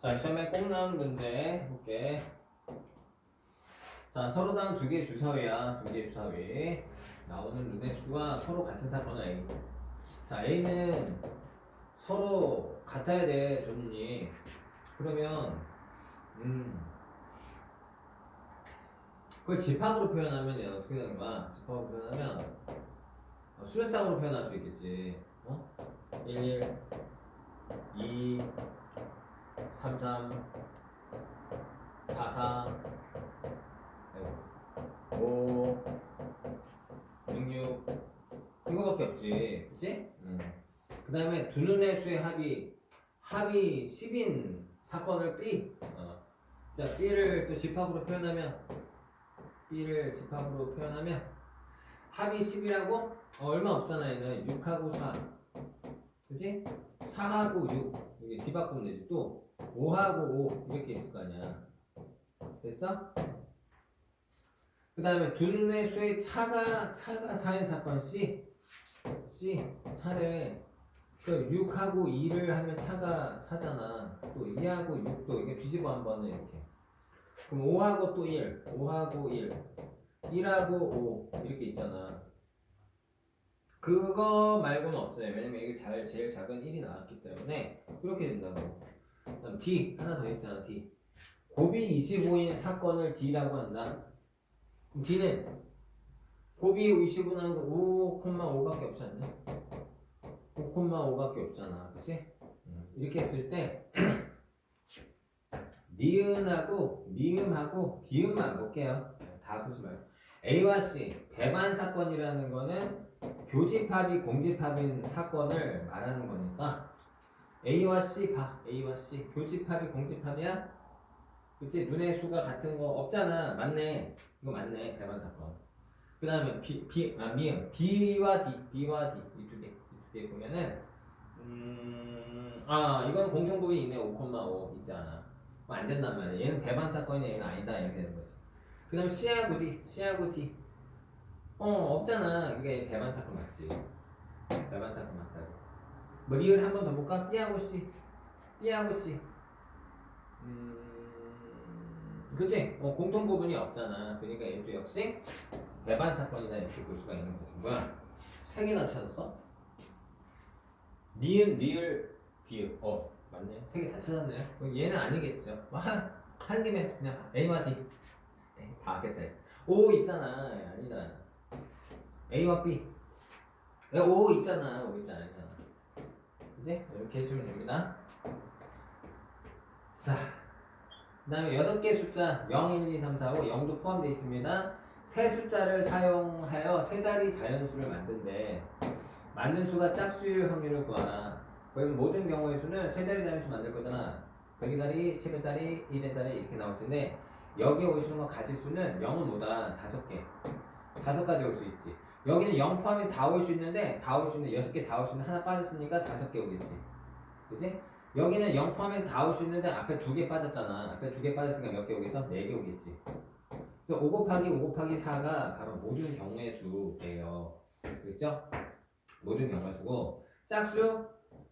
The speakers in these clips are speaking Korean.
자, 시험에 꼭 나오는 문제 해볼게. 자, 서로당 2개 주사위야. 2개 주사위. 나오는 눈의 수가 서로 같은 사건은 A. 자, A는 서로 같아야 돼, 조준이. 그러면, 그걸 집합으로 표현하면 얘는 어떻게 되는 거야? 집합으로 표현하면, 수열쌍으로 표현할 수 있겠지. 1, 2, 3, 3, 4, 4, 5, 6, 6. 이거밖에 없지. 그치? 그 다음에 두 눈의 수의 합이 10인 사건을 B. 자, B를 또 집합으로 표현하면, 합이 10이라고? 얼마 없잖아, 얘는. 6하고 4. 그치? 4하고 6. 이게 뒤바꾸면 되지. 또 5하고 5. 이렇게 있을 거 아니야. 됐어? 그 다음에 두 눈의 수의 차가 4인 사건 C. 차례. 그 6하고 2를 하면 차가 4잖아. 또 2하고 6도 이게 뒤집어 한 번은 이렇게. 그럼 5하고 또 1. 5하고 1. 1하고 5. 이렇게 있잖아. 그거 말고는 없어요. 왜냐면 이게 제일 작은 1이 나왔기 때문에 그렇게 된다고. 그다음 D 하나 더 있잖아. D. 곱이 25인 사건을 D라고 한다. 그럼 D는 곱이 25는 5,5밖에 없지 않냐? 5,5밖에 없잖아. 그치? 이렇게 했을 때 니은하고 미음하고 비음만 볼게요. 다 보지 말고. A와 C 배반 사건이라는 거는 교집합이 공집합인 사건을 말하는 거니까 A와 C 봐. A와 C 교집합이 공집합이야? 그치? 눈의 수가 같은 거 없잖아. 맞네. 이거 맞네. 배반 사건. 그 다음에 미음 B와 D 이 두 개 보면은 이건 공통부위 있네. 5,5 있잖아. 안 된단 말이야. 얘는 배반 사건이 얘는 아니다. 이렇게 되는 거지. 그 다음 C하고 D 없잖아. 이게 배반 사건 맞지. 배반 사건 맞다고. 뭐 리을 한 번 더 볼까? B하고 C 그치? 공통 부분이 없잖아. 그러니까 얘도 역시 배반 사건이다 이렇게 볼 수가 있는 거지. 뭐야? 3개나 찾았어? 니은, 리을, 비읍. 맞네. 3개 다 찾았네요. 그럼 얘는 아니겠죠. 한 김에 그냥 A와 D. 다 알겠다. O 있잖아. 아니잖아. A와 B. 5 있잖아. 5 있잖아. 그치? 이렇게 해주면 됩니다. 자. 그 다음에 6개 숫자 0, 1, 2, 3, 4, 5, 0도 포함되어 있습니다. 세 숫자를 사용하여 세 자리 자연수를 만든대. 만든 수가 짝수일 확률을 구하라. 그럼 모든 경우의 수는 세 자리 자연수 만들 거잖아. 100의 자리, 10의 자리, 1의 자리 이렇게 나올 텐데 여기에 올 수 있는 거 가지수는 0은 뭐다? 5개. 5가지 올 수 있지. 여기는 0 포함해서 다 올 수 있는데 6개 다 올 수 있는데 하나 빠졌으니까 5개 오겠지. 그치? 여기는 0 포함해서 다 올 수 있는데 앞에 2개 빠졌잖아. 앞에 2개 빠졌으니까 몇 개 오겠어? 4개 오겠지. 그래서 5 곱하기 5 곱하기 4가 바로 모든 경우의 수예요. 그렇죠? 모든 경우의 수고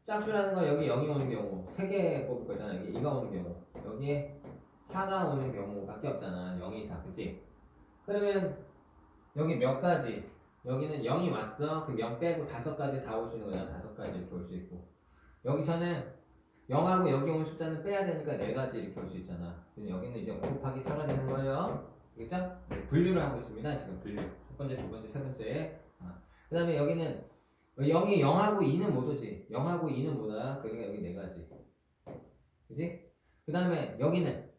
짝수라는 건 여기 0이 오는 경우 3개 뽑을 거잖아. 여기 2가 오는 경우 여기에 4가 오는 경우밖에 없잖아. 0, 2, 4 그치? 그러면 여기 몇 가지? 여기는 0이 왔어. 그럼 0 빼고 5가지 다 올 수 있는 거잖아. 5가지 이렇게 올 수 있고 여기서는 0하고 여기 온 숫자는 빼야 되니까 4가지 이렇게 올 수 있잖아. 여기는 이제 5 곱하기 4가 되는 거예요. 알겠죠? 분류를 하고 있습니다. 지금 분류. 첫 번째, 두 번째, 세 번째. 그 다음에 여기는 0이 0하고 2는 못 오지. 0하고 2는 못 와. 그러니까 여기 4가지. 그지? 그 다음에 여기는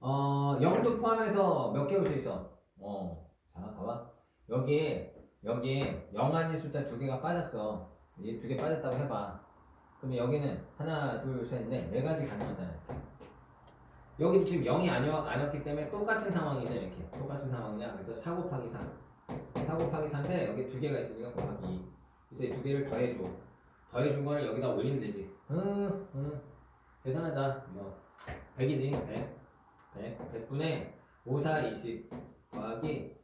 0도 포함해서 몇 개 올 수 있어? 자, 봐봐. 여기에 0 아닌 숫자 2개가 빠졌어. 얘 2개 빠졌다고 해봐. 그러면 여기는 하나, 둘, 셋, 넷, 4가지 가능하잖아요. 여기 지금 0이 아니었기 때문에 똑같은 상황이죠. 이렇게 똑같은 상황이야. 그래서 4 곱하기 4 곱하기 4인데 여기 2개가 있으니까 곱하기 2. 그래서 이 2개를 더해준 거를 여기다 올리면 되지. 계산하자. 100이지. 100분의 5, 4, 20 더하기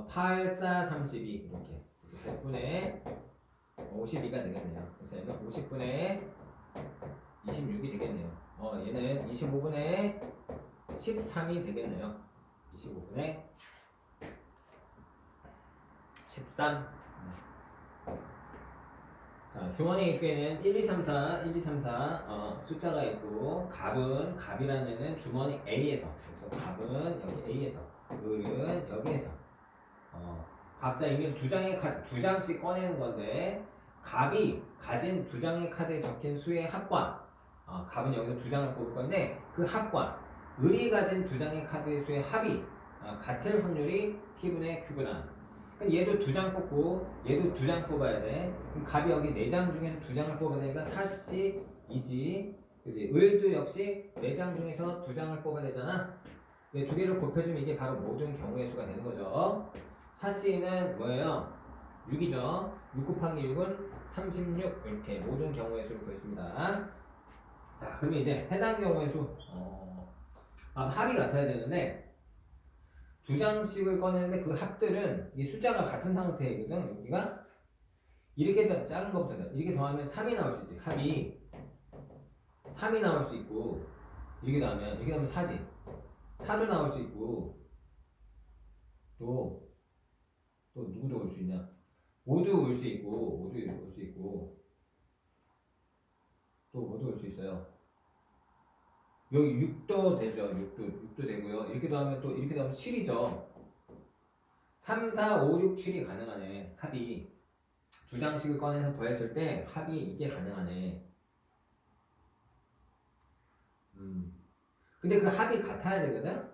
8, 4, 32 이렇게. 그래서 100분의 52가 되겠네요. 그래서 얘는 50분의 26이 되겠네요. 얘는 25분의 13이 되겠네요. 25분의 13. 자, 주머니 입구에는 1, 2, 3, 4, 1, 2, 3, 4 숫자가 있고 갑이라는 애는 주머니 A에서, 그래서 갑은 여기 A에서, 을은 여기에서 각자 의미로 두 장의 카드, 두 장씩 꺼내는 건데 갑이 가진 두 장의 카드에 적힌 수의 합과, 갑은 여기서 두 장을 뽑을 건데 그 합과 을이 가진 두 장의 카드의 수의 합이 같을 확률이 P분의 Q구나. 얘도 두 장 뽑고 얘도 두 장 뽑아야 돼. 그럼 갑이 여기 네 장 중에서 두 장을 뽑아야 되니까 사씨이지. 그지? 을도 역시 네 장 중에서 두 장을 뽑아야 되잖아. 두 개를 곱해주면 이게 바로 모든 경우의 수가 되는 거죠. 사씨는 뭐예요? 6이죠. 6 곱하기 6은 36. 이렇게 모든 경우의 수를 구했습니다. 자, 그러면 이제 해당 경우의 수 합이 같아야 되는데 두 장씩을 꺼내는데 그 합들은 이 숫자가 같은 상태이거든. 여기가 이렇게 더 작은 것부터 이렇게 더하면 3이 나올 수 있지. 합이 3이 나올 수 있고 이렇게 더하면 4지. 4도 나올 수 있고 또 누구도 올 수 있냐? 5도 올 수 있고 또 뭐도 올 수 있어요. 여기 6도 되죠. 6도 되고요. 이렇게 더하면 7이죠. 3, 4, 5, 6, 7이 가능하네. 합이 두 장씩을 꺼내서 더했을 때 합이 이게 가능하네. 근데 그 합이 같아야 되거든?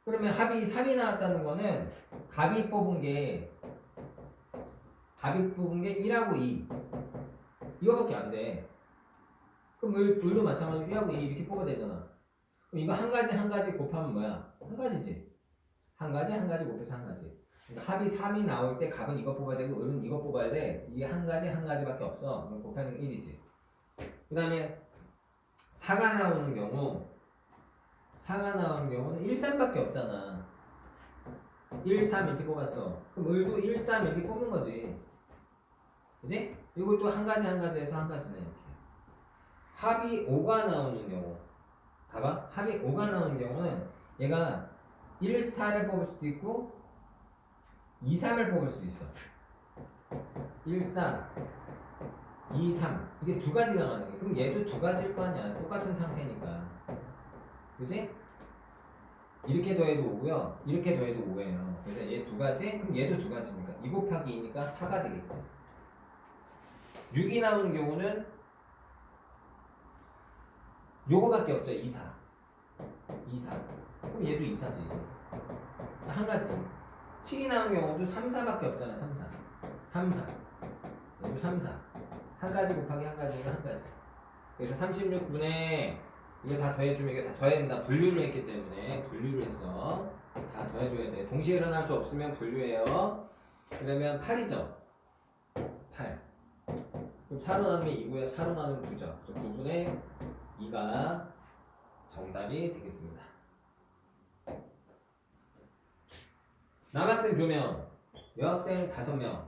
그러면 합이 3이 나왔다는 거는 갑이 뽑은 게 1하고 2 이거밖에 안 돼. 그럼 을도 마찬가지로 1하고 2 이렇게 뽑아야 되잖아. 그럼 이거 한 가지 곱하면 뭐야? 한 가지지. 한 가지 곱해서 한 가지. 그러니까 합이 3이 나올 때 갑은 이거 뽑아야 되고 을은 이거 뽑아야 돼. 이게 한 가지밖에 없어. 그럼 곱하는 게 1이지. 그 다음에 4가 나오는 경우는 1, 3밖에 없잖아. 1, 3 이렇게 뽑았어. 그럼 을도 1, 3 이렇게 뽑는 거지. 그지? 이것도 한 가지에서 한 가지네. 이렇게. 합이 5가 나오는 경우. 봐봐. 합이 5가 나오는 경우는 얘가 1, 4를 뽑을 수도 있고 2, 3을 뽑을 수도 있어. 1, 4, 2, 3 이게 두 가지가 나오는 게 그럼 얘도 두 가지일 거 아니야. 똑같은 상태니까. 그지? 이렇게 더해도 5고요. 이렇게 더해도 5예요. 그래서 얘 두 가지? 그럼 얘도 두 가지니까 2 곱하기 2니까 4가 되겠지. 6이 나오는 경우는 요거밖에 없죠. 2, 4. 그럼 얘도 2, 4지. 한 가지. 7이 나오는 경우도 3, 4밖에 없잖아. 3, 4. 얘도 3, 4. 한 가지 곱하기 한 가지니까 한 가지. 그래서 36분의 이거 다 더해주면 이거 다 더해야 된다. 분류를 했기 때문에 분류를 했어. 다 더해줘야 돼. 동시에 일어날 수 없으면 분류해요. 그러면 8이죠. 8. 그럼 4로 나누면 2고요. 4로 나누면 9죠. 그래서 9분의 2가 정답이 되겠습니다. 남학생 2명, 여학생 5명.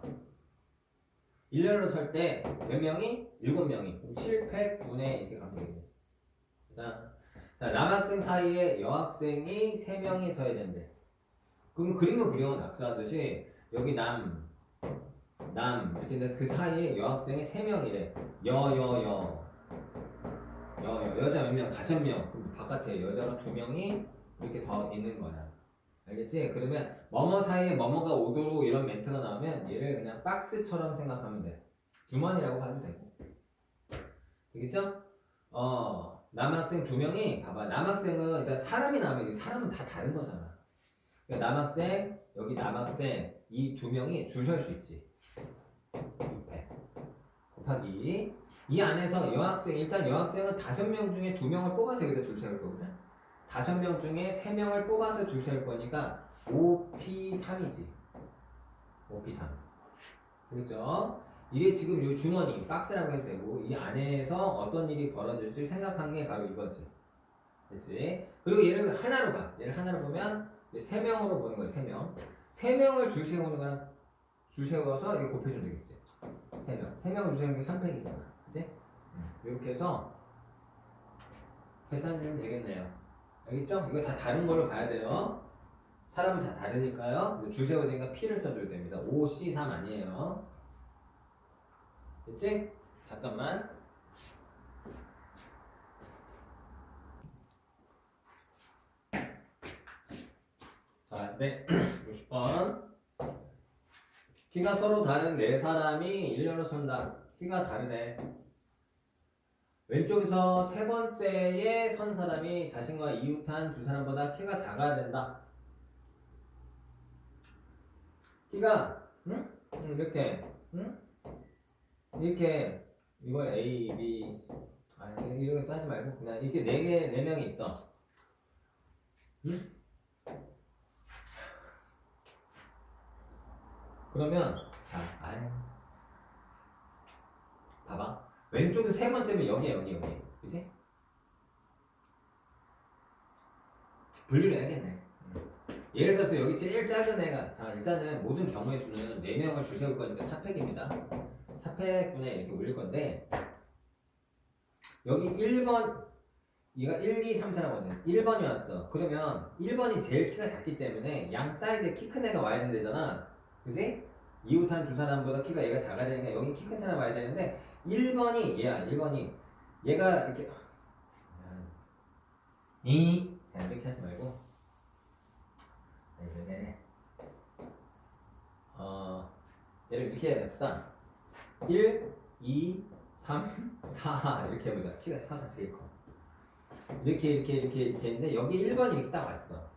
일렬로 설 때 몇 명이? 7명이. 그럼 7, 8, 9네 이렇게 가면 되겠네. 자, 남학생 사이에 여학생이 3명이 서야 된대. 그럼 그림을 그려 낙서하듯이 여기 남 이렇게 해서 그 사이에 여학생이 3명이래. 여자 몇 명? 5명. 그럼 바깥에 여자가 2명이 이렇게 더 있는 거야. 알겠지? 그러면 뭐뭐 사이에 뭐뭐가 오도록 이런 멘트가 나오면 얘를 그냥 박스처럼 생각하면 돼. 주머니라고 봐도 되고. 되겠죠? 남학생 2명이 봐봐. 남학생은 일단 사람이 나오면 사람은 다 다른 거잖아. 그러니까 남학생, 여기 남학생 이 2명이 줄 설 수 있지. 6회 곱하기 이 안에서 여학생 일단 여학생은 5명 중에 2명을 뽑아서 여기다 줄 세울 거거든. 5명 중에 3명을 뽑아서 줄 세울 거니까 5P3이지. 5P3. 그렇죠? 이게 지금 요 주머니 박스라고 해도 되고 이 안에서 어떤 일이 벌어질지 생각한 게 바로 이거지. 됐지? 그리고 얘를 하나로 봐. 얘를 하나로 보면 3명으로 보는 거예요. 3명. 3명을 줄 세우는 거랑 줄 세워서 이게 곱해주면 되겠지. 3명. 3명을 줄 세우는 게 3팩이잖아. 그치? 이렇게 해서 계산 주면 되겠네요. 알겠죠? 이거 다 다른 걸로 봐야 돼요. 사람은 다 다르니까요. 줄 세워야 되니까 P를 써줘야 됩니다. 5C3 아니에요. 됐지? 잠깐만. 자, 네. 60번. 키가 서로 다른 네 사람이 일렬로 선다. 키가 다르네. 왼쪽에서 세 번째에 선 사람이 자신과 이웃한 두 사람보다 키가 작아야 된다. 키가 이렇게 이렇게 이걸 A, B 이런 거 하지 말고 그냥 이렇게 네 명이 있어. 그러면 자, 봐봐. 왼쪽에 세 번째면 여기야 여기. 그치? 분류를 해야겠네. 예를 들어서 여기 제일 작은 애가 자 일단은 모든 경우의 수는 4명을 줄 세울 거니까 4팩입니다. 4팩분에 이렇게 올릴 건데 여기 1번 얘가 1, 2, 3, 4라고 하잖아. 1번이 왔어. 그러면 1번이 제일 키가 작기 때문에 양 사이드에 키 큰 애가 와야 된다잖아. 그지? 이웃한 두 사람보다 키가 얘가 작아야 되니까 여기 키 큰 사람 와야 되는데 1번이 얘야. 1번이 얘가 이렇게 이렇게 하지 말고 얘를 이렇게 해봅시다. 1, 2, 3, 4 이렇게 해보자. 키가 4가 제일 커. 이렇게 했는데 여기 1번이 이렇게 딱 왔어.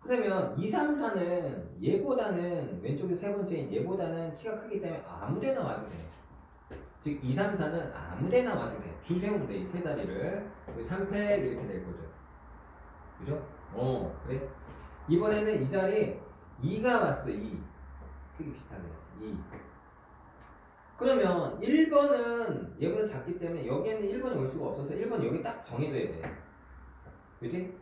그러면 2, 3, 4는 얘보다는 왼쪽에 세 번째인 얘보다는 키가 크기 때문에 아무데나 와도 돼. 즉 2, 3, 4는 아무데나 와도 돼. 줄 세우면 돼. 이 세 자리를 3팩 이렇게 될 거죠. 그죠? 그래. 이번에는 이 자리에 2가 왔어. 2 크기 비슷하게 해서 2. 그러면 1번은 얘보다 작기 때문에 여기에는 1번이 올 수가 없어서 1번 여기 딱 정해줘야 돼. 그치?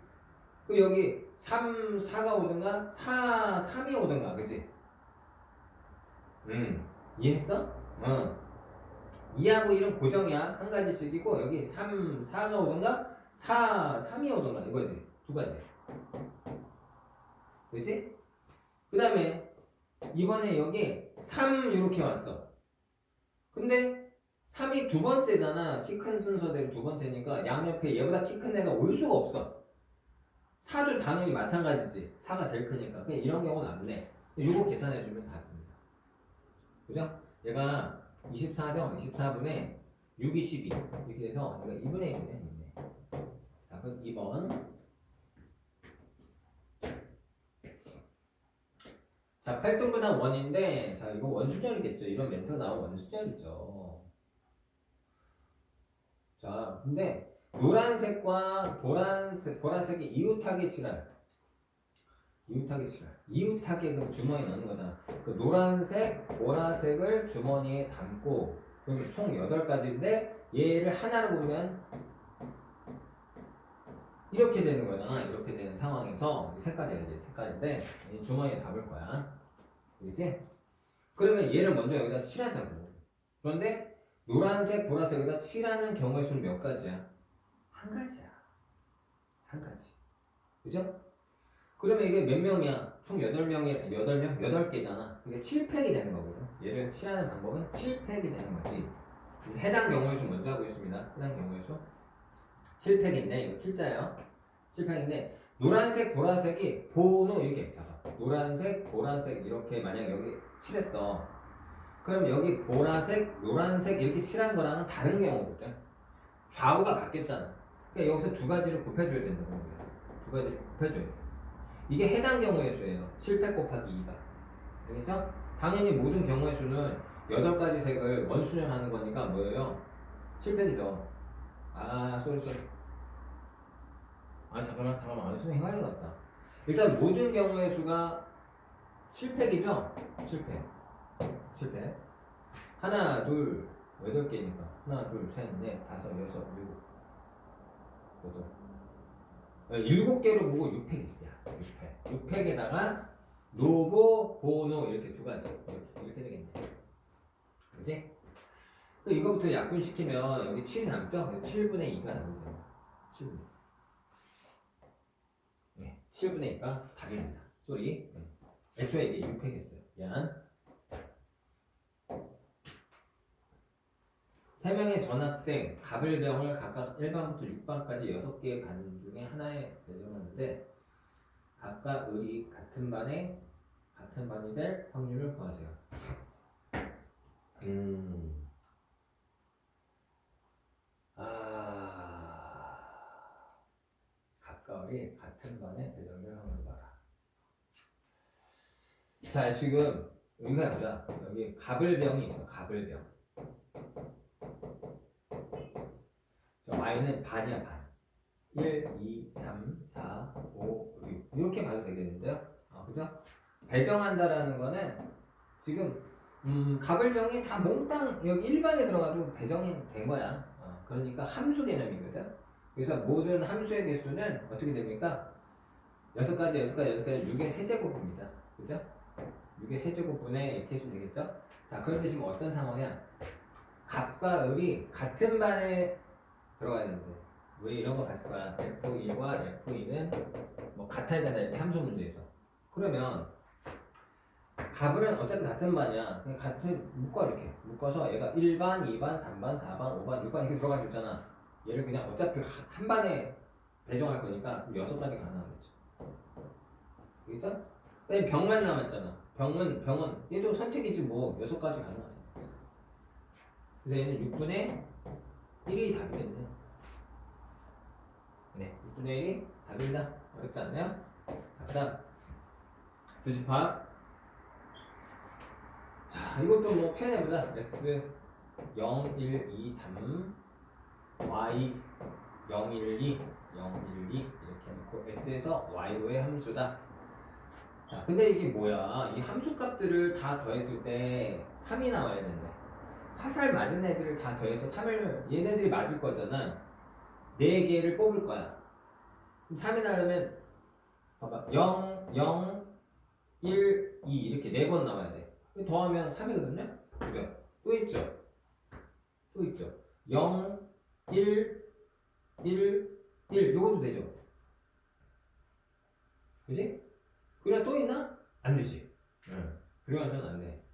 그 여기 3, 4가 오든가 4, 3이 오든가 그치? 이해했어? 2하고 1은 고정이야. 한 가지씩이고 여기 3, 4가 오든가 4, 3이 오든가 이거지. 두 가지. 그치? 그 다음에 이번에 여기 3 이렇게 왔어. 근데 3이 두 번째잖아. 키 큰 순서대로 두 번째니까 양옆에 얘보다 키 큰 애가 올 수가 없어. 4도 당연히 마찬가지지. 4가 제일 크니까. 그냥 이런 경우는 안 내. 이거 계산해주면 다 됩니다. 그죠? 얘가 24죠? 24분에 6이 12. 이렇게 해서 얘가 2분의 1이네. 자, 그럼 2번. 자, 8등분한 원인데, 자, 이거 원수절이겠죠. 이런 멘트가 나오면 원수절이죠. 자, 근데, 노란색과 보라색이 이웃하기 싫어요. 이웃하기 그럼 주머니에 넣는 거잖아. 그 노란색, 보라색을 주머니에 담고, 여기 총 8가지인데, 얘를 하나로 보면, 이렇게 되는 거잖아. 이렇게 되는 상황에서, 색깔인데, 이 주머니에 담을 거야. 그렇지? 그러면 얘를 먼저 여기다 칠하자고. 그런데 노란색, 보라색에다 칠하는 경우의 수는 몇 가지야? 한 가지야. 한 가지. 그죠? 그러면 이게 몇 명이야? 총 8명이, 8명? 8개잖아. 그게 7팩이 되는 거거든. 얘를 칠하는 방법은 7팩이 되는 거지. 해당 경우의 수 먼저 하고 있습니다. 해당 경우의 수. 7팩인데, 이거 7자예요. 7팩인데, 노란색, 보라색이 번호 이렇게 잡아. 노란색, 보라색 이렇게 만약 여기 칠했어. 그럼 여기 보라색, 노란색 이렇게 칠한 거랑은 다른 경우거든. 좌우가 바뀌었잖아. 그러니까 여기서 두 가지를 곱해줘야 된다는 거야. 두 가지를 곱해줘야 돼. 이게 해당 경우의 수예요. 7팩 곱하기 2가. 알겠죠? 당연히 모든 경우의 수는 8가지 색을 원수년하는 거니까 뭐예요? 7팩이죠. 쏘리. 잠깐만. 선생님 헷갈려 갔다. 일단 모든 경우의 수가 7팩이죠? 7팩. 하나, 둘, 8개니까. 하나, 둘, 셋, 넷, 다섯, 여섯, 일곱. 7개로 보고 6팩이야. 6팩에다가 노보, 보노 이렇게 두 가지. 이렇게 되겠네. 그치? 이거부터 약분시키면 여기 7이 남죠? 7분의 2가 남는 거예요. 7분의 2. 7분의 2가 답입니다. 쏘리. 애초에 이게 6획이었어요. 미안. 3명의 전학생 갑을병을 각각 1반부터 6반까지 6개의 반 중에 하나에 배정하는데 각각 을이 같은 반이 될 확률을 구하세요. 각각 을이 같은 반에 배정될 확률을 봐라. 자, 지금 여기 해보자. 여기 갑을병이 있어. 갑을병. y는 반이야, 반. 1, 2, 3, 4, 5, 6 이렇게 봐도 되겠는데요? 그죠? 배정한다라는 거는 지금 갑을병이 다 몽땅 여기 일반에 들어가도 배정이 된 거야. 그러니까 함수 개념이거든. 그래서 모든 함수의 개수는 어떻게 됩니까? 6가지, 6의 세제곱입니다. 그죠? 6의 세제곱분에 이렇게 해주면 되겠죠? 자, 그런데 지금 어떤 상황이야? 갑과 을이 같은 반에 들어가야 되는데 왜 이런 거 봤을 거야? F1과 F2는 뭐 같아야 된다 이렇게 함수 문제에서. 그러면 갑은 어차피 같은 반이야. 그냥 같은 묶어 이렇게 묶어서 얘가 1반, 2반, 3반, 4반, 5반, 6반 이렇게 들어가 줬잖아. 얘를 그냥 어차피 한 반에 배정할 거니까 6가지가 가능하겠죠. 그렇죠? 근데 병만 남았잖아. 병은 얘도 선택이지 뭐 6가지 가능하잖아. 그래서 얘는 6분의 1이 답이겠네. 네, 6분의 1이 답입니다. 어렵지 않나요? 자, 그 다음 두집합. 자, 이것도 뭐 표현해보자. x 0, 1, 2, 3 y 0, 1, 2 0, 1, 2 이렇게 해놓고 x에서 y로의 함수다. 자, 근데 이게 뭐야? 이 함수 값들을 다 더했을 때 3이 나와야 되는데 화살 맞은 애들을 다 더해서 3을 얘네들이 맞을 거잖아. 4개를 뽑을 거야. 그럼 3이 나려면 봐봐 0, 0, 1, 2 이렇게 4번 나와야 돼. 더하면 3이거든요? 그죠? 또 있죠? 또 있죠? 0, 1, 1, 1 요것도 되죠? 그지? 그래 또 있나? 안 되지. 응. 그래서는 안 돼.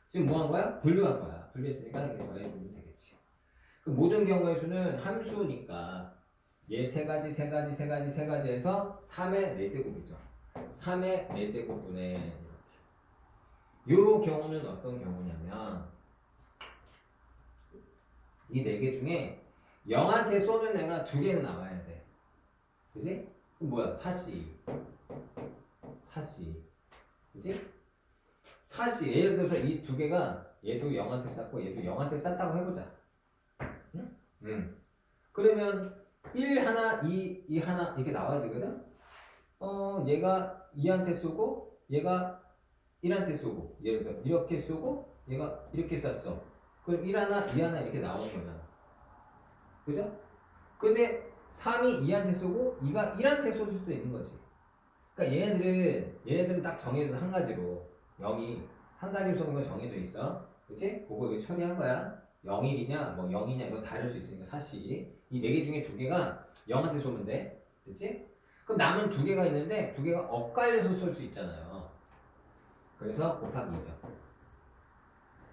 지금 뭐 한 거야? 분류한 거야. 분류했으니까 이렇게 더해주면 되겠지. 그 모든 경우의 수는 함수니까 얘 3가지에서 3의 4제곱이죠. 3의 4제곱분의 요 경우는 어떤 경우냐면 이 4개 중에 0한테 쏘는 애가 2개는 나와야 돼. 그지? 그럼 뭐야? 사씨. 그지? 사씨. 예를 들어서 이 2개가 얘도 0한테 쐈고 얘도 0한테 쐈다고 해보자. 응? 그러면 1 하나, 2 하나 이렇게 나와야 되거든? 얘가 2한테 쏘고 얘가 1한테 쏘고 예를 들어서 이렇게 쏘고 얘가 이렇게 쐈어. 그럼 1 하나, 2 하나 이렇게 나오는 거잖아. 그죠? 근데 3이 2한테 쏘고 2가 1한테 쏠 수도 있는 거지. 그러니까 얘네들은 딱 정해져 한 가지로 0이 한 가지로 쏘는 건 정해져 있어. 그치? 그거 왜 처리한 거야? 0일이냐 뭐 0이냐 이건 다를 수 있으니까 사실 이 4개 중에 2개가 0한테 쏘면 돼. 됐지? 그럼 남은 2개가 있는데 2개가 엇갈려서 쏠 수 있잖아요. 그래서 곱하기 2죠.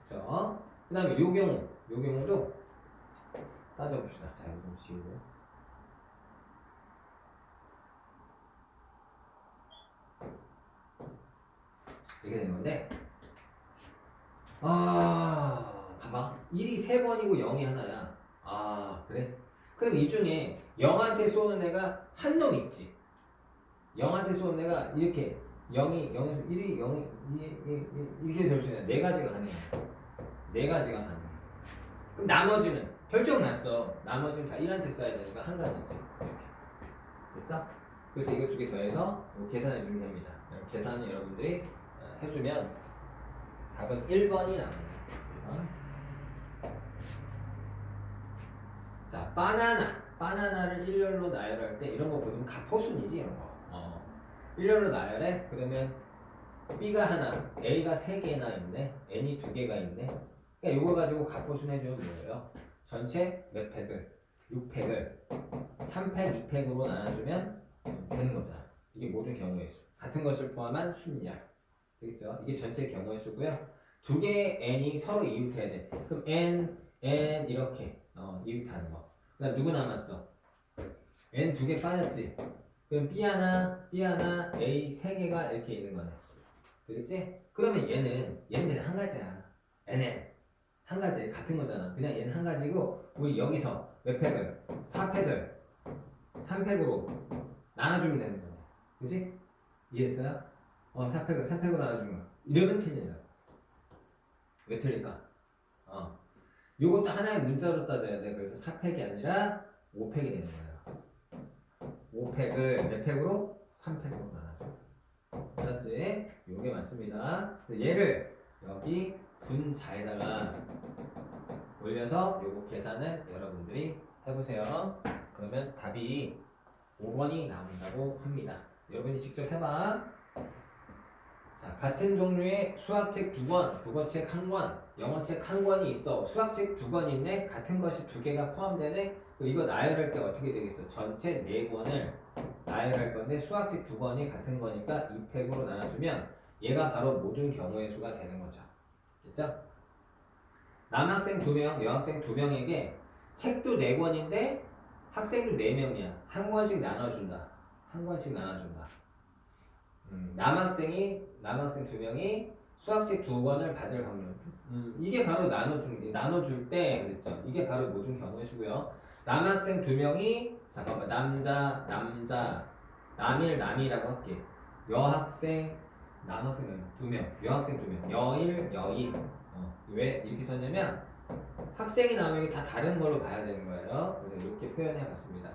그쵸? 그 다음에 요 경우도 따져봅시다. 자, 이거 좀 지우고. 이렇게 되는 건데, 봐봐. 1이 3번이고 0이 하나야. 그래? 그럼 이 중에 0한테 쏘는 애가 한 놈 있지. 0한테 쏘는 애가 이렇게 0에서 1이 0이 이렇게 될 수 있는 4가지가 가능해. 4가지가 가능해. 그럼 나머지는 결정 났어. 나머지는 다 1한테 써야 되니까 한 가지지. 이렇게. 됐어? 그래서 이거 2개 더해서 계산해 주면 됩니다. 계산을 여러분들이 해주면 답은 1번이 나옵니다. 1번. 자, 바나나를 일렬로 나열할 때 이런 거 보면 가포순이지 이런 거. 일렬로 나열해? 그러면 B가 하나, A가 3개나 있네, N이 2개가 있네. 그러니까 이걸 가지고 가포순 해주면 뭐예요? 전체 몇 팩을? 6팩을 3팩, 2팩으로 나눠주면 되는 거잖아. 이게 모든 경우의 수. 같은 것을 포함한 수냐. 되겠죠? 이게 전체 경우의 수고요. 두 개의 n이 서로 이웃해야 돼. 그럼 n 이렇게 이웃하는 거. 그다음 누구 남았어? n 두 개 빠졌지. 그럼 b 하나, a 세 개가 이렇게 있는 거네. 되겠지? 그러면 얘는 그냥 한 가지야. nn 한 가지 같은 거잖아. 그냥 얘는 한 가지고 우리 여기서 몇 팩을 4팩을 3팩으로 나눠주면 되는 거네. 그지? 이해했어요? 3팩으로 나눠주는 거. 이러면 틀린다. 왜 틀릴까? 요것도 하나의 문자로 따져야 돼. 그래서 4팩이 아니라 5팩이 되는 거예요. 5팩을 몇 팩으로? 3팩으로 나눠줘. 알았지? 요게 맞습니다. 얘를 여기 분자에다가 올려서 요거 계산은 여러분들이 해보세요. 그러면 답이 5번이 나온다고 합니다. 여러분이 직접 해봐. 자, 같은 종류의 수학책 2권, 국어책 1권, 영어책 1권이 있어. 수학책 2권 있네? 같은 것이 2개가 포함되네? 이거 나열할 때 어떻게 되겠어? 전체 4권을 나열할 건데 수학책 2권이 같은 거니까 2팩으로 나눠주면 얘가 바로 모든 경우의 수가 되는 거죠. 됐죠? 남학생 2명, 여학생 2명에게 책도 4권인데 학생도 4명이야. 한 권씩 나눠준다. 한 권씩 나눠준다. 남학생 2명이 수학책 2권을 받을 확률. 이게 바로 나눠줄 때 그랬죠. 이게 바로 모든 경우의 수고요. 남학생 2명이 잠깐만 남자, 남일, 남이라고 할게. 여학생, 남학생 2명, 여학생 2명, 여일. 왜 이렇게 썼냐면 학생이 나오면 이게 다 다른 걸로 봐야 되는 거예요. 그래서 이렇게 표현해 봤습니다.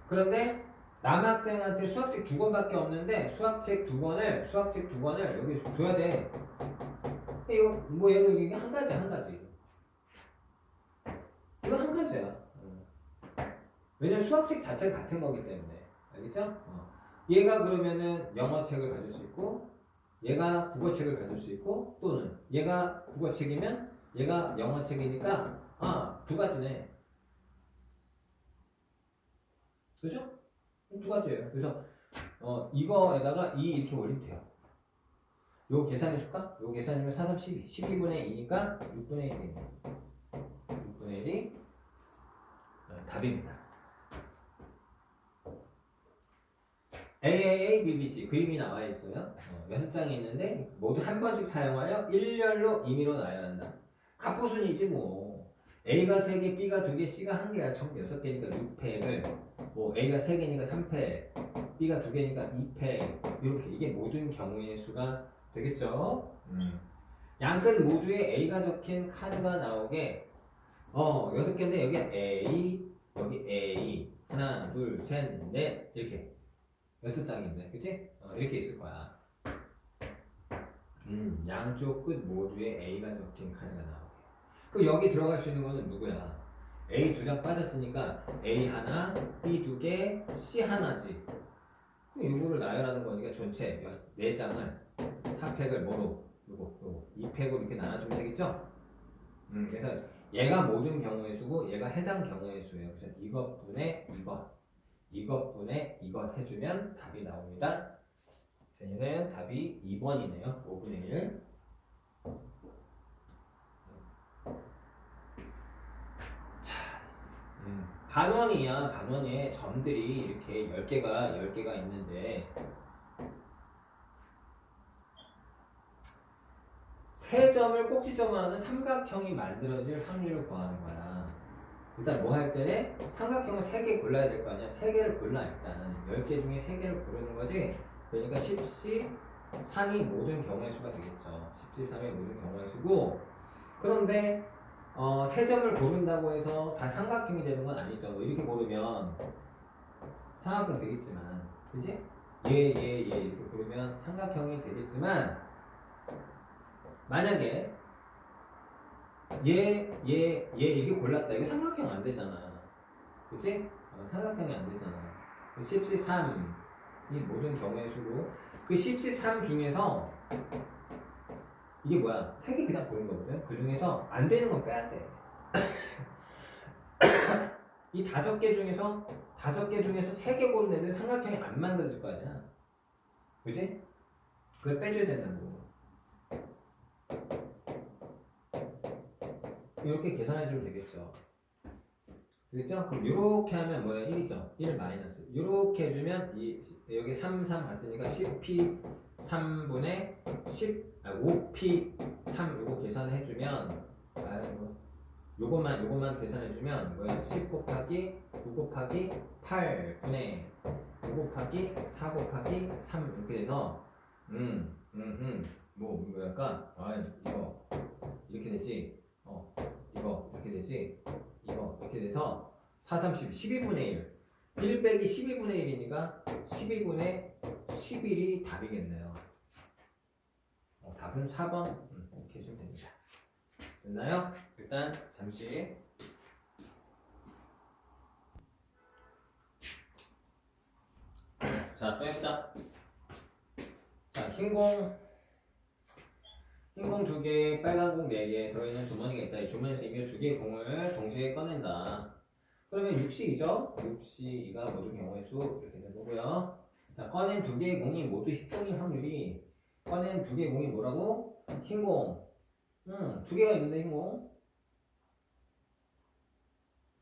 그런데 남학생한테 수학책 2권밖에 없는데 수학책 2권을 여기 줘야 돼. 이거 뭐 이게 한 가지. 이거 한 가지야. 왜냐면 수학책 자체가 같은 거기 때문에. 알겠죠? 얘가 그러면은 영어책을 가질 수 있고 얘가 국어책을 가질 수 있고 또는 얘가 국어책이면 얘가 영어책이니까 2가지네. 그죠? 2가지예요. 그래서 이거에다가 2 이렇게 올리면 돼요. 요거 계산해 줄까? 요거 계산이면 4, 3, 12. 12분의 2니까 6분의 1이네. 6분의 1이 답입니다. AAA, BBC 그림이 나와 있어요. 6장이 있는데 모두 한 번씩 사용하여 일렬로 임의로 나열한다. 갑부순이지 뭐. A가 3개, B가 2개, C가 1개야. 총 6개니까 6팩을 뭐 A가 3개니까 3팩, B가 2개니까 2팩 이렇게 이게 모든 경우의 수가 되겠죠. 양끝 모두에 A가 적힌 카드가 나오게 6개인데 여기 A, 여기 A 하나, 둘, 셋, 넷 이렇게 6장인데 그치? 이렇게 있을 거야. 양쪽 끝 모두에 A가 적힌 카드가 나오게. 그럼 여기 들어갈 수 있는 거는 누구야? A 2장 빠졌으니까 A 하나, B 2개, C 하나지. 그럼 이거를 나열하는 거니까 전체 4장을 4팩을 뭐로? 요거 2팩으로 이렇게 나눠주면 되겠죠? 그래서 얘가 모든 경우의 수고 얘가 해당 경우의 수예요. 그래서 이것분의 이것분의 이것 해주면 답이 나옵니다. 얘는 답이 2번이네요. 5분의 1. 자, 반원이에 점들이 이렇게 10개가 있는데 세 점을 꼭지점을 하는 삼각형이 만들어질 확률을 구하는 거야. 일단 뭐 할 때는 삼각형을 3개 골라야 될 거 아니야. 3개를 골라 일단은 10개 중에 3개를 고르는 거지. 그러니까 10C 3이 모든 경우의 수가 되겠죠. 10C 3이 모든 경우의 수고. 그런데 세 점을 고른다고 해서 다 삼각형이 되는 건 아니죠. 뭐 이렇게 고르면 삼각형 되겠지만, 그지? 얘 이렇게 고르면 삼각형이 되겠지만, 만약에 얘 이렇게 골랐다. 이거 삼각형 안 되잖아. 그치? 삼각형이 안 되잖아. 10C 3이 모든 경우의 수고. 그 10C 3 중에서 이게 뭐야? 3개 그냥 고른 거거든. 그 중에서 안 되는 건 빼야 돼. 이 5개 중에서 3개 고른 애들 삼각형이 안 만들어질 거 아니야. 그지? 그걸 빼줘야 된다고. 이렇게 계산해주면 되겠죠. 그렇죠? 그럼 이렇게 하면 뭐야? 1이죠. 1 마이너스. 이렇게 해주면 여기 3, 3 같으니까 10p 3분의 5p 3 요거 계산해주면 요것만 계산해주면 뭐야? 10 곱하기 9 곱하기 8분의 5 곱하기 4 곱하기 3 이렇게 돼서 뭐랄까? 이거 이렇게 되지. 이거 이렇게 되지. 이거 이렇게 돼서 4, 3, 12분의 1 빼기 12분의 1이니까 12분의 11이 답이겠네요. 답은 4번 이렇게 해주면 됩니다. 됐나요? 일단 잠시 자, 또 해보자. 자, 흰공 2개, 빨간 공 4개 들어있는 주머니가 있다. 이 주머니에서 이미 2개의 공을 동시에 꺼낸다. 그러면 6C2죠? 6C2가 모든 경우의 수 이렇게 되는 거고요. 자, 꺼낸 2개의 공이 모두 흰공인 확률이 꺼낸 2개의 공이 뭐라고? 흰공 2개가 있는데 흰공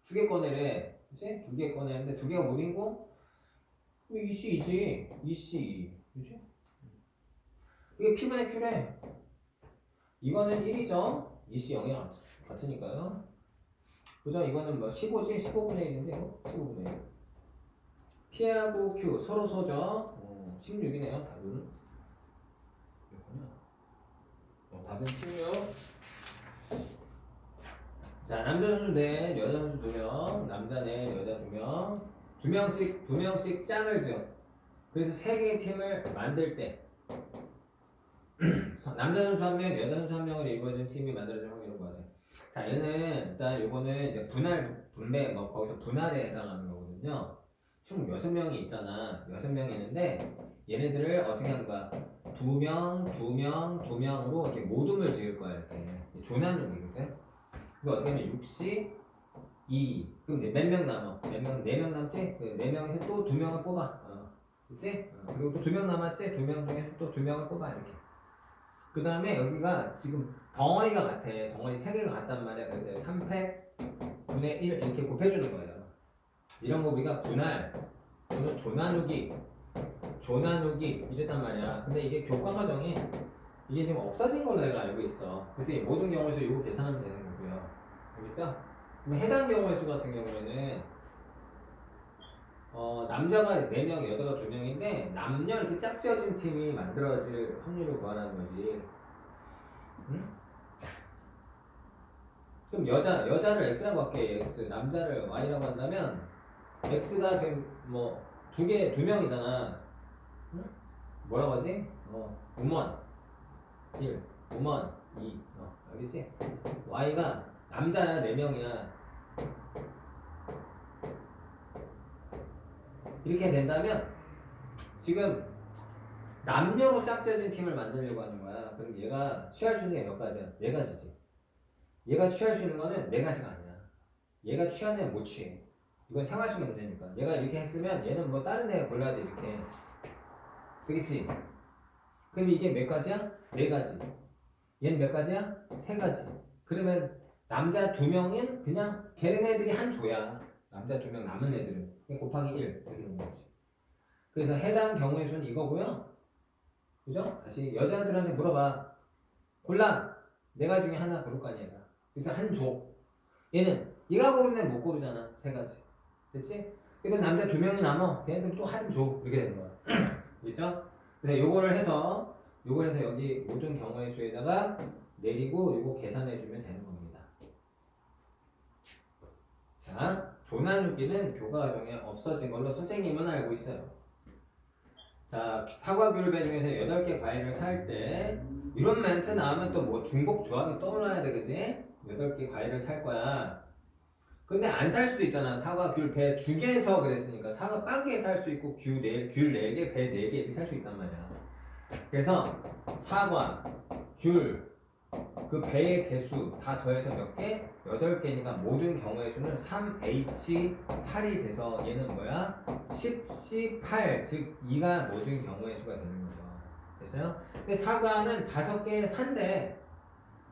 2개 꺼내래. 그치? 2개 꺼내는데 2개가 모두 흰공? 2C2지. 2C2 그치? 그게 P분의 Q래. 이거는 1이죠. 2C 0이랑 같으니까요. 그죠? 이거는 뭐 15지? 15분의 1인데 이거? 15분의 1. P하고 Q 서로 소죠. 16이네요. 답은. 답은 16. 자, 남자 선수 넷, 여자 선수 2명, 남자 넷, 여자 2명, 2명씩 짝을 줘. 그래서 3개의 팀을 만들 때 남자 선수 1명, 여자 선수 1명을 이루어진 팀이 만들어질 확률을 구하세요. 자, 얘는 일단 요거는 이제 분배, 뭐 거기서 분할에 해당하는 거거든요. 총 6명이 있잖아. 6명이 있는데 얘네들을 어떻게 하는 거야? 2명, 2명, 2명으로 이렇게 모둠을 지을 거야. 이렇게 조난족이거든. 그래서 어떻게 하면 6시 2. 그럼 이제 몇 명 남아? 몇 명? 4명 남지? 그 4명에서 또 2명을 뽑아. 그치? 그리고 또 2명 남았지? 2명 중에서 또 2명을 뽑아. 이렇게. 그 다음에 여기가 지금 덩어리가 같아. 덩어리 3개가 같단 말이야. 그래서 3팩 분의 1 이렇게 곱해주는 거예요. 이런 거 우리가 분할 또는 조나누기 이랬단 말이야. 근데 이게 교과 과정이 이게 지금 없어진 걸로 내가 알고 있어. 그래서 이 모든 경우에서 이거 계산하면 되는 거고요. 알겠죠? 그럼 해당 경우의 수 같은 경우에는 남자가 4명, 여자가 2명인데 남녀 이렇게 짝지어진 팀이 만들어질 확률을 구하라는 거지. 응? 그럼 여자를 X라고 할게. X. 남자를 Y라고 한다면 X가 지금 뭐 2명이잖아. 응? 뭐라고 하지? 우먼 1, 우먼 2. 알겠지? Y가 남자야 4명이야. 이렇게 된다면 지금 남녀로 짝지어진 팀을 만들려고 하는 거야. 그럼 얘가 취할 수 있는 게 몇 가지야? 4가지지. 얘가 취할 수 있는 거는 4가지가 아니야. 얘가 취하는 애는 못 취해. 이건 생활 속의 문제니까. 얘가 이렇게 했으면 얘는 뭐 다른 애가 골라야 돼. 이렇게. 되겠지? 그럼 이게 몇 가지야? 4가지. 얘는 몇 가지야? 3가지. 그러면 남자 2명은 그냥 걔네들이 한 조야. 남자 2명 남은 애들은. 곱하기 1 이렇게 되는 거지. 그래서 해당 경우의 수는 이거고요. 그죠? 다시 여자들한테 물어봐. 골라. 4가지 중에 하나 고를 거 아니야. 얘가. 그래서 한 조. 얘는 얘가 고르는 애는 못 고르잖아. 3가지. 됐지? 그러니까 남자 2명이 남아. 걔네들 또 한 조. 이렇게 되는 거야. 그죠? 그래서 요걸 해서 여기 모든 경우의 수에다가 내리고 요거 계산해주면 되는 겁니다. 자, 조나누기는 교과 과정에 없어진 걸로 선생님은 알고 있어요. 자, 사과귤배 중에서 8개 과일을 살 때 이런 멘트 나오면 또 뭐 중복 조합이 떠올라야 돼, 그지? 8개 과일을 살 거야. 근데 안 살 수도 있잖아. 사과, 귤, 배 중에서 그랬으니까 사과 빵개 살 수 있고 귤 4개, 배 4개 이렇게 살 수 있단 말이야. 그래서 사과, 귤, 그 배의 개수 다 더해서 몇 개? 8개니까 모든 경우의 수는 3H8이 돼서 얘는 뭐야? 10C8 즉 2가 모든 경우의 수가 되는 거죠. 됐어요? 근데 사과는 5개 산대.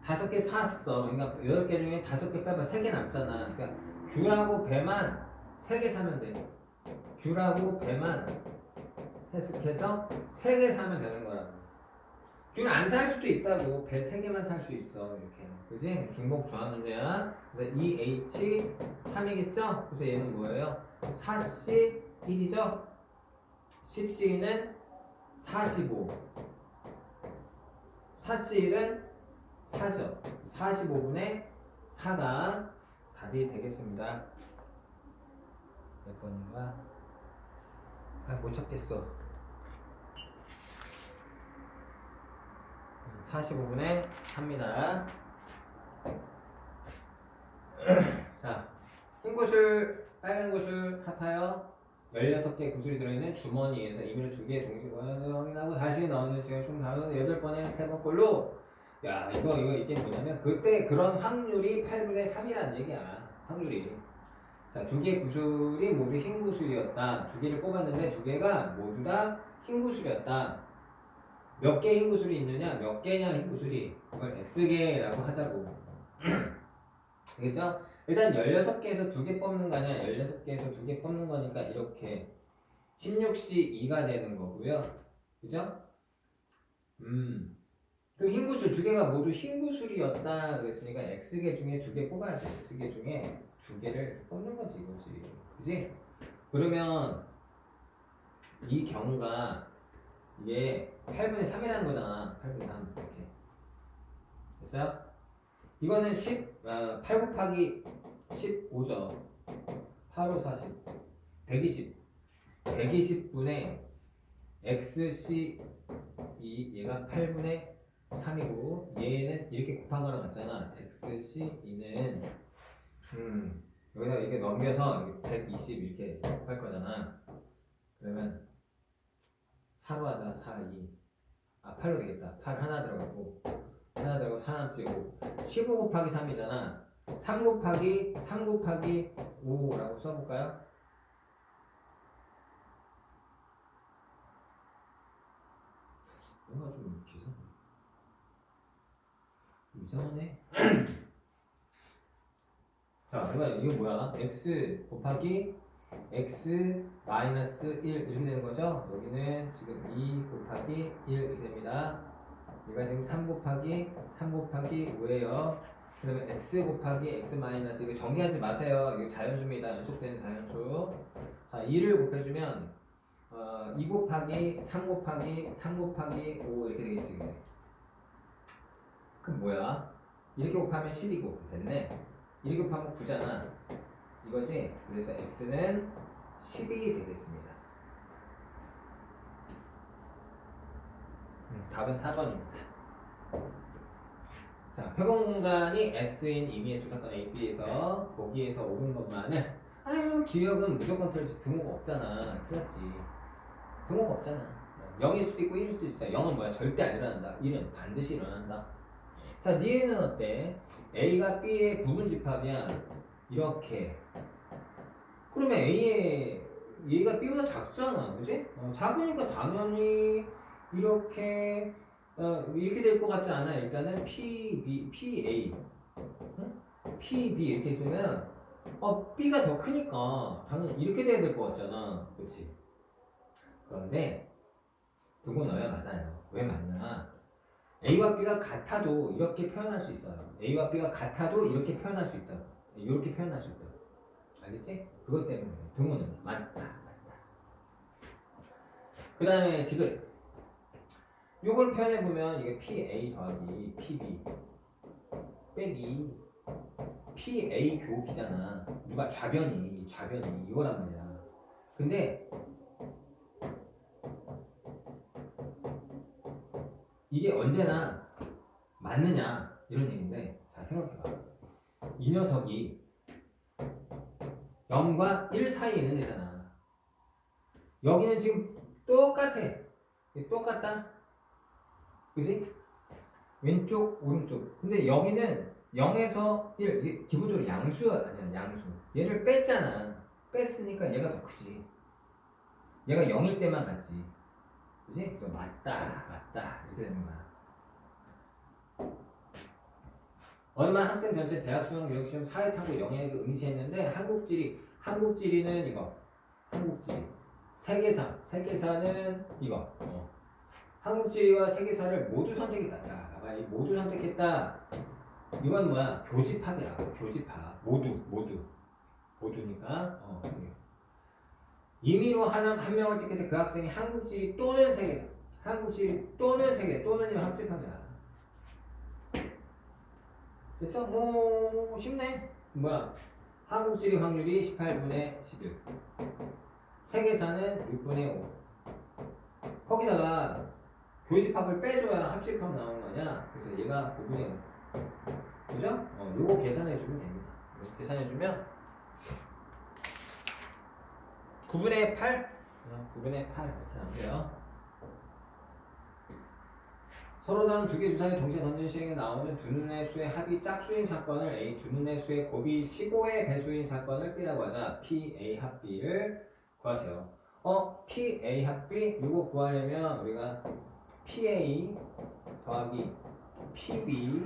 5개 샀어. 그러니까 8개 중에 5개 빼면 3개 남잖아. 그러니까 귤하고 배만 3개 사면 돼. 귤하고 배만 해석해서 3개 사면 되는 거라고. 귤 안 살 수도 있다고. 배 3개만 살 수 있어. 이렇게. 그지? 중복 주화 문제야. 그래서 2H 3이겠죠? 그래서 얘는 뭐예요? 4C 1이죠? 10C는 45. 4C1은 4죠. 45분의 4가 답이 되겠습니다. 몇 번인가? 못 찾겠어. 45분의 4입니다. 자, 흰 구슬, 빨간 구슬 합하여 16개 구슬이 들어있는 주머니에서 이민을 2개 동시에 확인하고 다시 넣는 시간 총 8번에 3번 꼴로. 야, 이게 뭐냐면 그때 그런 확률이 8분의 3이라는 얘기야. 확률이. 자, 2개 구슬이 모두 흰 구슬이었다. 2개를 뽑았는데 2개가 모두 다 흰 구슬이었다. 몇 개 흰 구슬이 있느냐? 몇 개냐 흰 구슬이. 그걸 X개라고 하자고. 알겠죠? 일단 16개에서 2개 뽑는 거 아니야? 16개에서 2개 뽑는 거니까 이렇게 16C2가 되는 거고요. 그죠? 그럼 흰 구슬 2개가 모두 흰 구슬이었다 그랬으니까 X개 중에 2개 뽑아야 돼. X개 중에 2개를 뽑는 거지 이거지. 그지? 그러면 이 경우가 이게 8분의 3이라는 거잖아. 8분의 3 이렇게. 됐어요? 이거는 8 곱하기 15죠. 8, 5, 40. 120. 120분의 XC2 얘가 8분의 3이고 얘는 이렇게 곱한 거랑 같잖아. XC2는 여기다 이게 넘겨서 120 이렇게 곱할 거잖아. 그러면 4로 하자. 4, 2. 8로 되겠다. 8 하나 들어가고 하나 들어가고 4 남지고 15 곱하기 3이잖아. 3 곱하기 5라고 써볼까요? 뭔가 좀 이상하네. 자, 이거 뭐야? x 곱하기 x 마이너스 1 이렇게 되는 거죠? 여기는 지금 2 곱하기 1 이렇게 됩니다. 얘가 지금 3 곱하기 5예요. 그러면 x 곱하기 x 마이너스 이거 정리하지 마세요. 이거 자연수입니다. 연속되는 자연수. 자, 2를 곱해주면 2 곱하기 3 곱하기 5 이렇게 되겠지. 그럼 뭐야? 이렇게 곱하면 10이고 됐네. 이렇게 곱하면 9잖아. 이거지? 그래서 x는 10이 되겠습니다. 답은 4번입니다. 자, 표본 공간이 S인 임의의 두 사건 A, B에서 거기에서 옳은 것만은 기억은 무조건 틀리지. 등호가 없잖아. 틀렸지. 등호가 없잖아. 0일 수도 있고 1일 수도 있어. 0은 뭐야? 절대 안 일어난다. 1은 반드시 일어난다. 자, 니에는 어때? A가 B의 부분집합이야. 이렇게. 그러면 얘가 B보다 작잖아. 그지? 작으니까 당연히 이렇게 될 것 같지 않아? 일단은 PA. 응? PB 이렇게 있으면 B가 더 크니까 당연히 이렇게 돼야 될 것 같잖아. 그렇지? 그런데 두고 넣어야 맞아요. 왜 맞냐? A와 B가 같아도 이렇게 표현할 수 있어요. A와 B가 같아도 이렇게 표현할 수 있다. 이렇게 표현할 수 있다. 알겠지? 그것 때문에 등호는 맞다. 그 다음에 디귿. 요걸 표현해보면 이게 PA 더하기 PB 빼기 PA 교호 B잖아. 누가 좌변이 이거란 말이야. 근데 이게 언제나 맞느냐 이런 얘기인데 잘 생각해봐. 이 녀석이 0과 1 사이에 있는 애잖아. 여기는 지금 똑같아. 똑같다. 그지? 왼쪽 오른쪽. 근데 여기는 0에서 1 이게 기본적으로 양수 아니야 양수. 얘를 뺐잖아. 뺐으니까 얘가 더 크지. 얘가 0일 때만 같지. 그지? 그래서 맞다 이렇게 되는 거야. 얼마 학생 전체 대학 수능 교육 시험 4회 타고 영역을 응시했는데 한국지리는 이거 한국지리 세계사는 이거 한국지리와 세계사를 모두 선택했다. 야 봐봐 이 모두 선택했다. 이건 뭐야? 교집합이야. 교집합 모두니까 임의로 한 명을 택했을 때 그 학생이 한국지리 또는 세계사 한국지리 또는 세계 또는이면 학집합이야. 됐죠? 오 쉽네. 뭐야? 한국지리 확률이 18분의 11 세계사는 6분의 5 거기다가 교집합을 빼줘야 합집합 나오는 거냐? 그래서 얘가 5분의 5 그죠? 요거 계산해주면 됩니다. 계산해주면 9분의 8 9분의 8 이렇게 나오세요. 서로 다른 두 개 주사위 동시에 던진 시행에 나오는 두 눈의 수의 합이 짝수인 사건을 A, 두 눈의 수의 곱이 15의 배수인 사건을 B라고 하자. PA 합 B를 구하세요. PA 합 B 이거 구하려면 우리가 PA 더하기 PB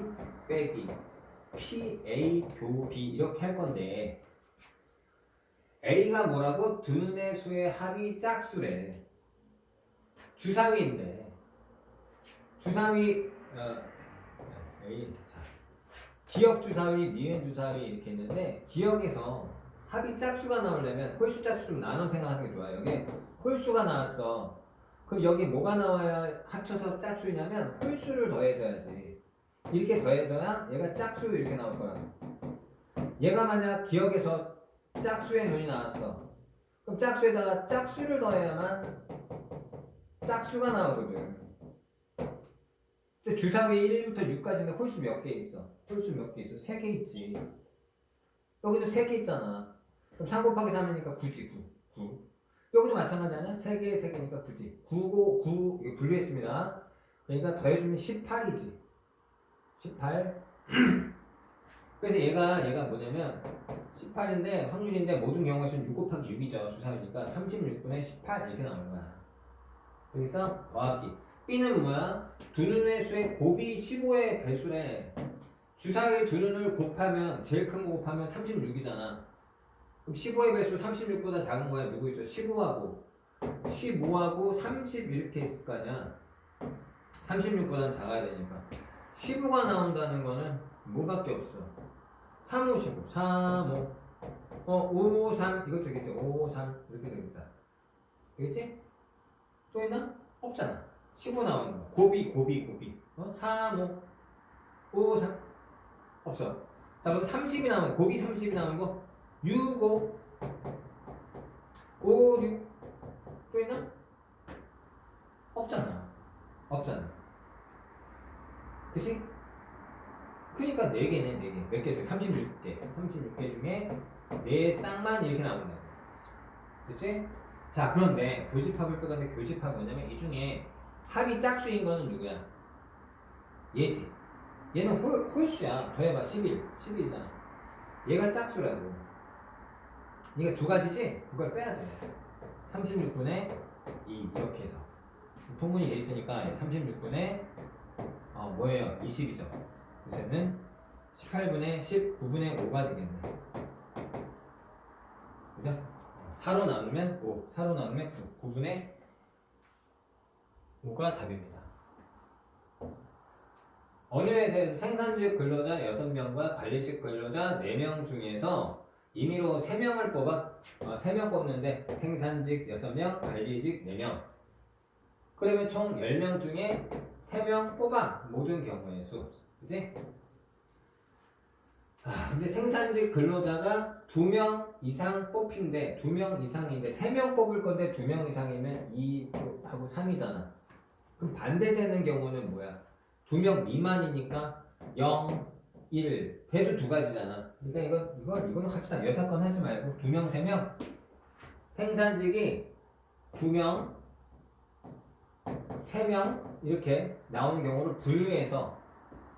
빼기 PA 교 B 이렇게 할 건데 A가 뭐라고? 두 눈의 수의 합이 짝수래. 주사위인데 주사위 A 자 기역 주사위, 니은 주사위 이렇게 있는데 기역에서 합이 짝수가 나오려면 홀수 짝수 좀 나눠 생각하는 게 좋아요. 여기 홀수가 나왔어. 그럼 여기 뭐가 나와야 합쳐서 짝수이냐면 홀수를 더해줘야지. 이렇게 더해줘야 얘가 짝수 이렇게 나올 거야. 얘가 만약 기역에서 짝수의 눈이 나왔어. 그럼 짝수에다가 짝수를 더해야만 짝수가 나오거든. 근데 주사위 1부터 6까지인데 홀수 몇 개 있어? 홀수 몇 개 있어? 3개 있지. 여기도 3개 있잖아. 그럼 3 곱하기 3이니까 9지 9. 여기도 마찬가지 아니야? 3개 3개니까 9지. 9고 9 이거 분류했습니다. 그러니까 더해주면 18이지. 18. 그래서 얘가 뭐냐면 18인데 확률인데 모든 경우에서는 6 곱하기 6이죠. 주사위니까 36분의 18 이렇게 나오는 거야. 여기서 더하기 B는 뭐야? 두 눈의 수의 곱이 15의 배수래. 주사위의 두 눈을 곱하면 제일 큰 거 곱하면 36이잖아. 그럼 15의 배수 36보다 작은 거야. 누구 있어? 15하고 30 이렇게 있을 거 아니야. 36보다는 작아야 되니까 15가 나온다는 거는 뭐밖에 없어. 3, 5, 15 3, 5 5, 3 이것도 되겠지. 5, 3 이렇게 되겠다. 되겠지? 또 있나? 없잖아. 15 나오는 거. 곱이. 3, 5, 3 없어. 자 그럼 30이 나오는 거. 곱이 30이 나오는 거. 6, 5 5, 6 또 있나? 없잖아. 그치? 그니까 4개네 4개. 몇 개 중에? 36개 중에 4쌍만 이렇게 나온다고. 그치? 자 그런데 교집합을 빼는데 교집합이 뭐냐면 이 중에 합이 짝수인 거는 누구야? 얘지. 얘는 홀수야. 더해봐 11이잖아. 얘가 짝수라고. 얘가 두 가지지? 그걸 빼야 돼. 36분의 2 이렇게 해서 통분이 돼 있으니까 36분의 뭐예요? 20이죠. 그래서 얘는 18분의 19분의 5가 되겠네. 그죠? 4로 나누면 5, 4로 나누면 9, 9분의 5가 답입니다. 어느 회사에서 생산직 근로자 6명과 관리직 근로자 4명 중에서 임의로 3명을 뽑아 3명 뽑는데 생산직 6명, 관리직 4명. 그러면 총 10명 중에 3명 뽑아. 모든 경우의 수. 그치? 근데 생산직 근로자가 2명 이상 뽑힌데 2명 이상인데 3명 뽑을 건데 2명 이상이면 2하고 3이잖아. 그럼 반대되는 경우는 뭐야? 2명 미만이니까 0, 1 돼도 두 가지잖아. 그러니까 이거는 합시다. 여사건 하지 말고 2명, 3명 생산직이 2명, 3명 이렇게 나오는 경우를 분류해서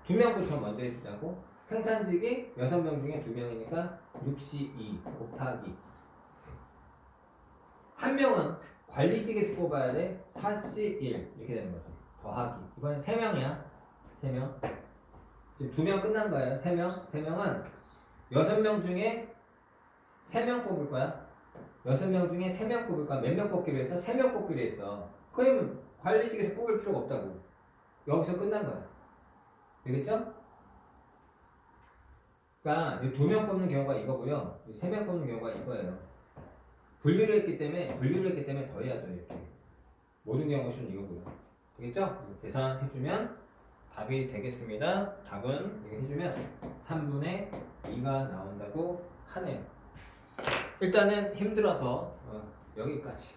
2명부터 먼저 해주자고. 생산직이 6명 중에 2명이니까 6C2 곱하기. 한 명은 관리직에서 뽑아야 돼. 4C1 이렇게 되는 거지. 더하기. 이번엔 3명이야. 3명. 지금 2명 끝난 거예요. 3명. 3명은 6명 중에 3명 뽑을 거야. 6명 중에 3명 뽑을 거야. 몇 명 뽑기로 해서? 3명 뽑기로 했어. 그러면 관리직에서 뽑을 필요가 없다고. 여기서 끝난 거야. 되겠죠? 그러니까 2명 뽑는 경우가 이거고요. 3명 뽑는 경우가 이거예요. 분류를 했기 때문에 더 해야죠. 이렇게. 모든 경우가 좀 이거고요. 되겠죠? 계산해주면 답이 되겠습니다. 답은 이렇게 해주면 3분의 2가 나온다고 하네요. 일단은 힘들어서 여기까지.